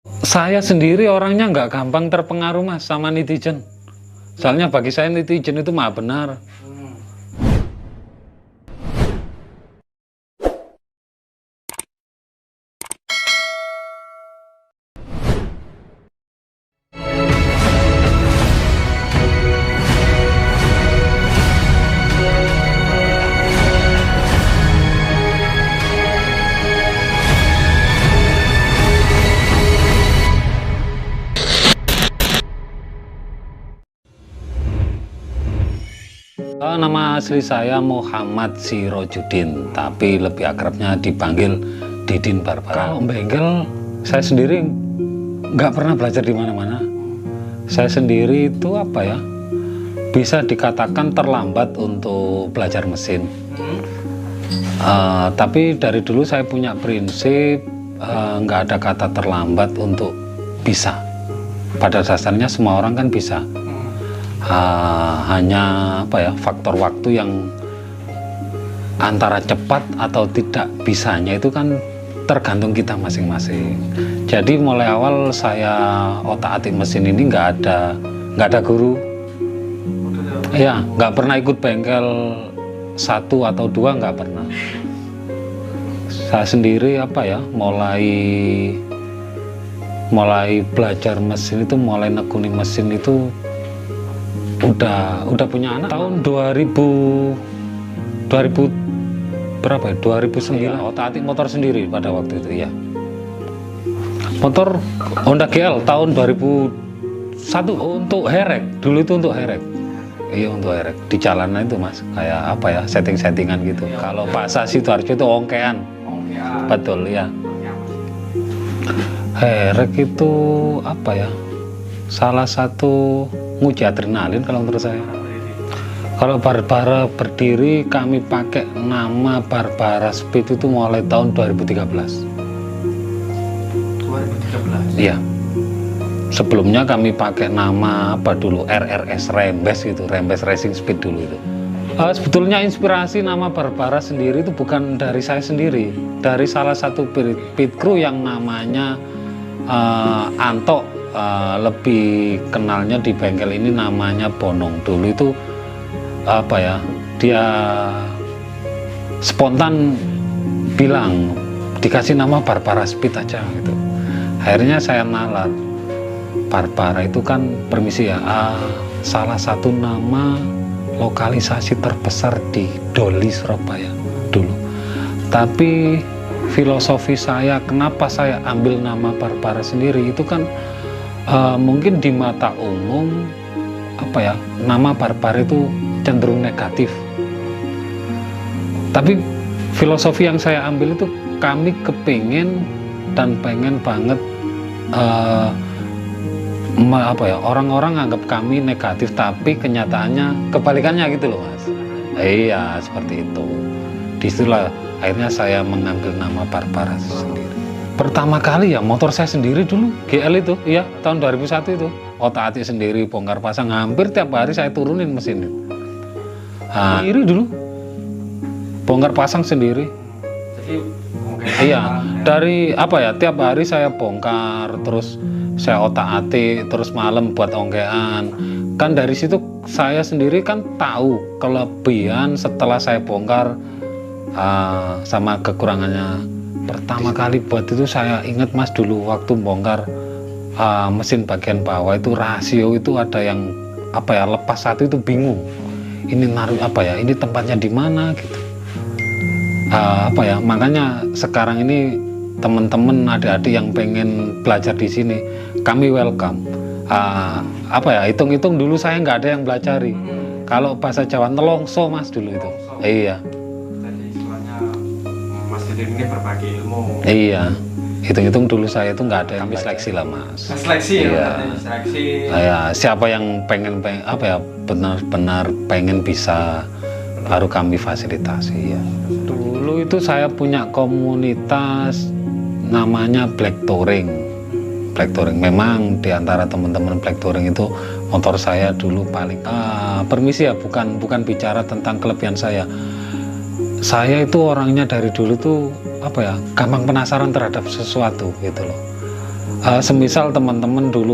Saya sendiri orangnya nggak gampang terpengaruh mas sama netizen. Soalnya bagi saya netizen itu maha benar. Nama asli saya Muhammad Sirojudin, tapi lebih akrabnya dipanggil Didin Barbara. Kalau bengkel, saya sendiri nggak pernah belajar di mana-mana. Saya sendiri itu apa ya, bisa dikatakan terlambat untuk belajar mesin. Tapi dari dulu saya punya prinsip nggak ada kata terlambat untuk bisa. Pada dasarnya semua orang kan bisa. Hanya apa ya, faktor waktu yang antara cepat atau tidak bisanya itu kan tergantung kita masing-masing. Jadi mulai awal saya otak-atik mesin ini nggak ada guru. Ya, nggak pernah ikut bengkel 1 atau 2, nggak pernah. Saya sendiri apa ya, mulai belajar mesin itu, mulai nekuni mesin itu udah punya anak tahun 2000 berapa ya, 2009. Otak-atik motor sendiri pada waktu itu ya. Motor Honda GL tahun 2001 untuk herek. Dulu itu untuk herek. Iya, untuk herek. Di jalanan itu mas, kayak apa ya, setting-settingan gitu. Kalau bahasa Sidoarjo itu ongkean. Betul ya. Herek itu apa ya, salah satu nguji adrenalin kalau menurut saya. Kalau Barbara berdiri, kami pakai nama Barbara Speed itu mulai tahun 2013. 2013? Iya. Sebelumnya kami pakai nama apa dulu, RRS Rembes gitu, Rembes Racing Speed dulu itu. Sebetulnya inspirasi nama Barbara sendiri itu bukan dari saya sendiri, dari salah satu pit crew yang namanya Anto. Lebih kenalnya di bengkel ini namanya Bonong. Dulu itu apa ya, dia spontan bilang dikasih nama Barbara Speed aja gitu. Akhirnya saya nalar, Barbara itu kan, permisi ya, salah satu nama lokalisasi terbesar di Doli, Surabaya dulu. Tapi filosofi saya kenapa saya ambil nama Barbara sendiri itu kan, mungkin di mata umum apa ya, nama Barbara itu cenderung negatif. Tapi filosofi yang saya ambil itu, kami kepingin dan pengen banget apa ya, orang-orang anggap kami negatif, tapi kenyataannya kebalikannya gitu loh mas. Iya, seperti itu. Disitulah akhirnya saya mengambil nama Barbara sendiri. Pertama kali ya motor saya sendiri dulu, GL itu, iya tahun 2001 itu. Otak-atik sendiri, bongkar pasang, hampir tiap hari saya turunin mesin itu. Sendiri dulu, bongkar pasang sendiri. Jadi Iya, dari apa ya, tiap hari saya bongkar, terus saya otak-atik, terus malam buat ongkean. Kan dari situ saya sendiri kan tahu kelebihan setelah saya bongkar sama kekurangannya. Pertama kali buat itu saya ingat mas, dulu waktu bongkar mesin bagian bawah itu, rasio itu ada yang apa ya, lepas satu itu bingung. Ini naruh apa ya, ini tempatnya di mana gitu. Apa ya, makanya sekarang ini teman-teman adik-adik yang pengen belajar di sini, kami welcome. Apa ya, hitung-hitung dulu saya nggak ada yang belajari. Kalau bahasa Jawa nelongso mas dulu itu. Iya. Ini berbagi ilmu. Iya, hitung-hitung dulu saya itu nggak ada yang seleksi lah mas. Seleksi iya. Ya, seleksi. Ya, siapa yang pengen apa ya, benar-benar pengen bisa, baru kami fasilitasi ya. Dulu itu saya punya komunitas namanya Black Touring. Black Touring, memang diantara teman-teman Black Touring itu motor saya dulu paling. Permisi ya, bukan bicara tentang kelebihan saya. Saya itu orangnya dari dulu tuh apa ya, gampang penasaran terhadap sesuatu gitu loh. Semisal teman-teman dulu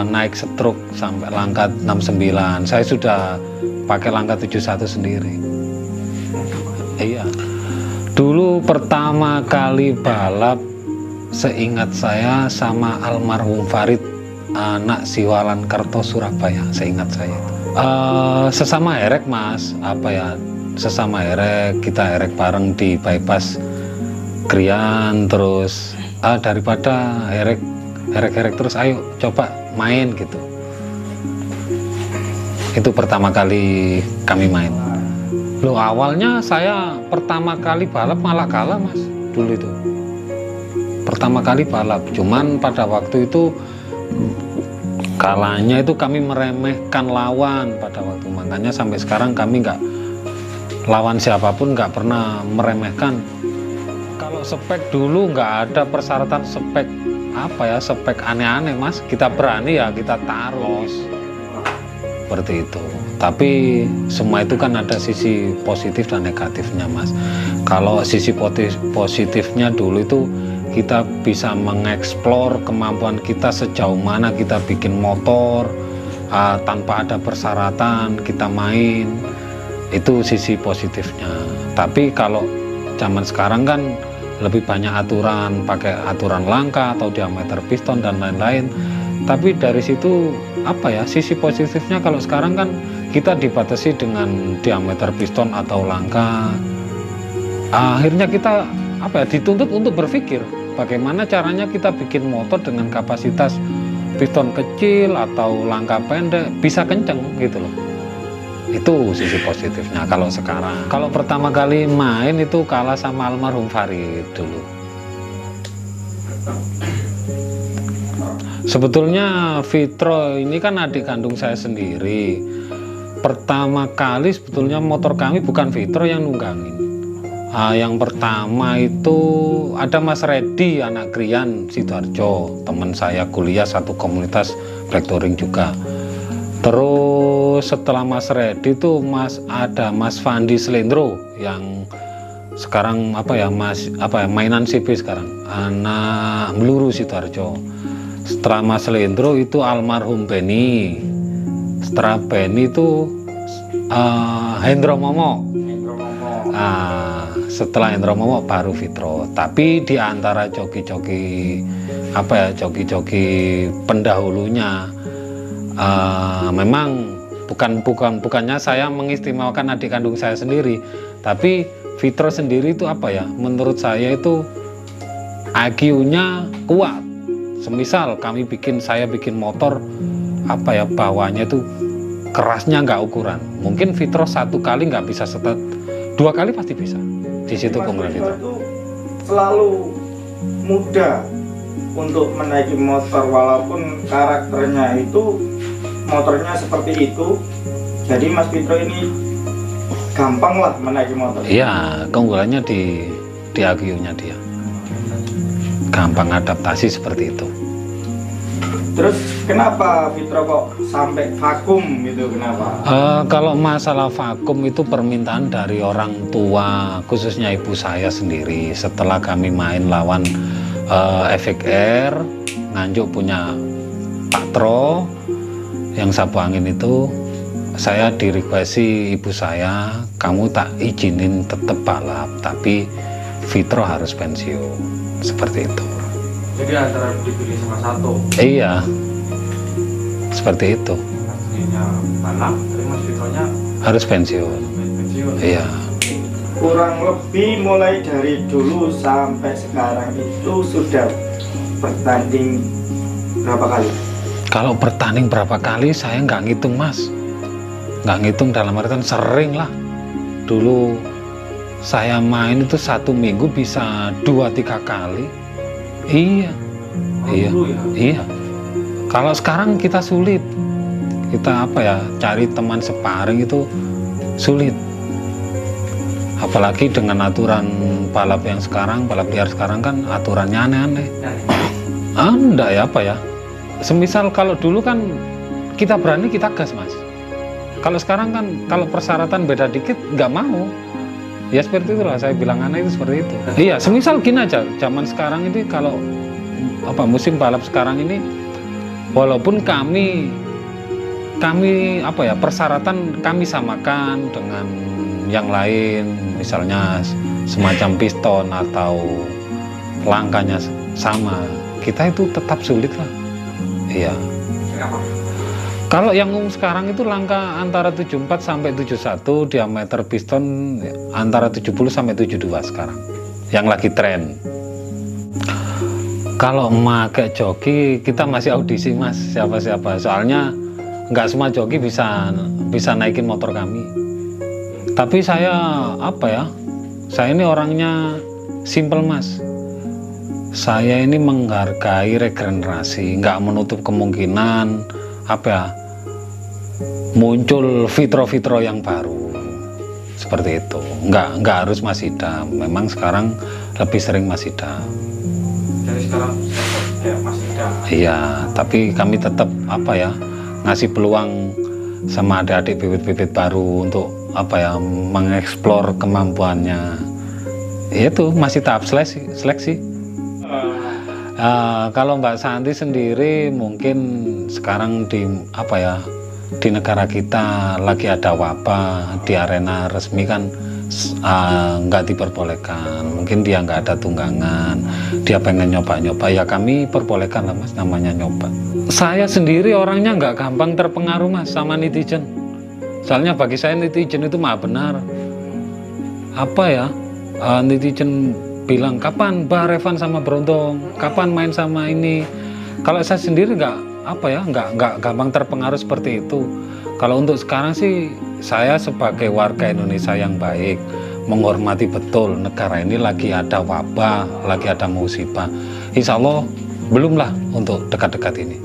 naik setruk sampai langkah 69, saya sudah pakai langkah 71 sendiri. Iya. Dulu pertama kali balap seingat saya sama almarhum Farid, anak Siwalan Kerto Surabaya, seingat saya. Sesama erek mas, sesama erek, kita erek bareng di bypass Krian, terus daripada erek terus ayo coba main gitu. Itu pertama kali kami main. Loh, awalnya saya pertama kali balap malah kalah mas, dulu itu pertama kali balap, cuman pada waktu itu kalahnya itu kami meremehkan lawan pada waktu, makanya sampai sekarang kami nggak, lawan siapapun nggak pernah meremehkan. Kalau spek dulu nggak ada persyaratan spek spek aneh-aneh mas, kita berani ya kita taruh seperti itu. Tapi semua itu kan ada sisi positif dan negatifnya mas. Kalau sisi positifnya dulu itu kita bisa mengeksplor kemampuan kita sejauh mana kita bikin motor tanpa ada persyaratan, kita main, itu sisi positifnya. Tapi kalau zaman sekarang kan lebih banyak aturan, pakai aturan langkah atau diameter piston dan lain-lain. Tapi dari situ sisi positifnya kalau sekarang kan kita dibatasi dengan diameter piston atau langkah. Akhirnya kita dituntut untuk berpikir bagaimana caranya kita bikin motor dengan kapasitas piston kecil atau langkah pendek bisa kenceng gitu loh. Itu sisi positifnya kalau sekarang. Kalau pertama kali main itu kalah sama almarhum Farid dulu. Sebetulnya Fitro ini kan adik kandung saya sendiri. Pertama kali sebetulnya motor kami bukan Fitro yang nunggangin. Yang pertama itu ada Mas Redi, anak Krian Sidoarjo, teman saya kuliah satu komunitas Black Touring juga. Terus setelah Mas Redi itu ada Mas Fandi Slendro yang sekarang mainan CB sekarang, anak Meluru Sidoarjo. Setelah Mas Slendro itu almarhum Benny. Setelah Benny itu Hendro Momo. Setelah Hendro Momo baru Fitro. Tapi di antara joki-joki pendahulunya memang bukannya saya mengistimewakan adik kandung saya sendiri, tapi Fitro sendiri itu menurut saya itu IQ-nya kuat. Semisal saya bikin motor bawahnya itu kerasnya nggak ukuran, mungkin Fitro satu kali nggak bisa setet, 2 kali pasti bisa. Di situ kemudian Fitro itu selalu mudah untuk menaiki motor, walaupun karakternya itu motornya seperti itu. Jadi Mas Fitro ini gampang lah menaiki motor. Iya, keunggulannya di IQ-nya dia, gampang adaptasi seperti itu. Terus kenapa Fitro kok sampai vakum gitu, kenapa? Kalau masalah vakum itu permintaan dari orang tua, khususnya ibu saya sendiri. Setelah kami main lawan Efek Air, Nganjuk punya Pak Tro yang sapu angin itu, saya direquesti ibu saya, kamu tak izinin tetap balap, tapi Fitro harus pensiun, seperti itu. Jadi antara dipilih salah satu. Iya, seperti itu. Aslinya balap, tapi Mas Fitronya Harus pensiun. Iya. Kurang lebih mulai dari dulu sampai sekarang itu sudah bertanding berapa kali? Kalau bertanding berapa kali saya nggak ngitung mas, nggak ngitung dalam artian sering lah. Dulu saya main itu 1 minggu bisa 2-3 kali. Iya, iya. Kalau sekarang kita sulit, kita cari teman sparring itu sulit. Apalagi dengan aturan balap yang sekarang, balap liar sekarang kan aturannya aneh-aneh. Enggak ya semisal kalau dulu kan kita berani kita gas mas. Kalau sekarang kan kalau persyaratan beda dikit nggak mau. Ya seperti itulah saya bilang aneh itu seperti itu. Iya, semisal gini aja, zaman sekarang ini kalau musim balap sekarang ini, walaupun kami persyaratan kami samakan dengan yang lain, misalnya semacam piston atau langkahnya sama, kita itu tetap sulit lah. Iya. Kenapa? Kalau yang umum sekarang itu langkah antara 74 sampai 71, diameter piston antara 70 sampai 72 sekarang. Yang lagi tren. Kalau pakai joki kita masih audisi Mas, siapa-siapa. Soalnya nggak semua joki bisa naikin motor kami. Tapi saya saya ini orangnya simple Mas. Saya ini menghargai regenerasi, nggak menutup kemungkinan muncul fitro-fitro yang baru seperti itu. Nggak harus Mazda. Memang sekarang lebih sering Mazda. Jadi sekarang kayak Mazda. Iya, tapi kami tetap ngasih peluang sama adik-adik bibit-bibit baru untuk mengeksplor kemampuannya. Itu masih tahap seleksi. Kalau Mbak Santi sendiri mungkin sekarang di negara kita lagi ada wabah, di arena resmi kan nggak diperbolehkan. Mungkin dia nggak ada tunggangan, dia pengen nyoba-nyoba, ya kami perbolehkan lah Mas, namanya nyoba. Saya sendiri orangnya nggak gampang terpengaruh Mas sama netizen. Soalnya bagi saya netizen itu maha benar. Netizen bilang kapan Mbak Revan sama Brontong, kapan main sama ini. Kalau saya sendiri nggak gampang terpengaruh seperti itu. Kalau untuk sekarang sih saya sebagai warga Indonesia yang baik menghormati betul negara ini lagi ada wabah, lagi ada musibah. Insya Allah belumlah untuk dekat-dekat ini.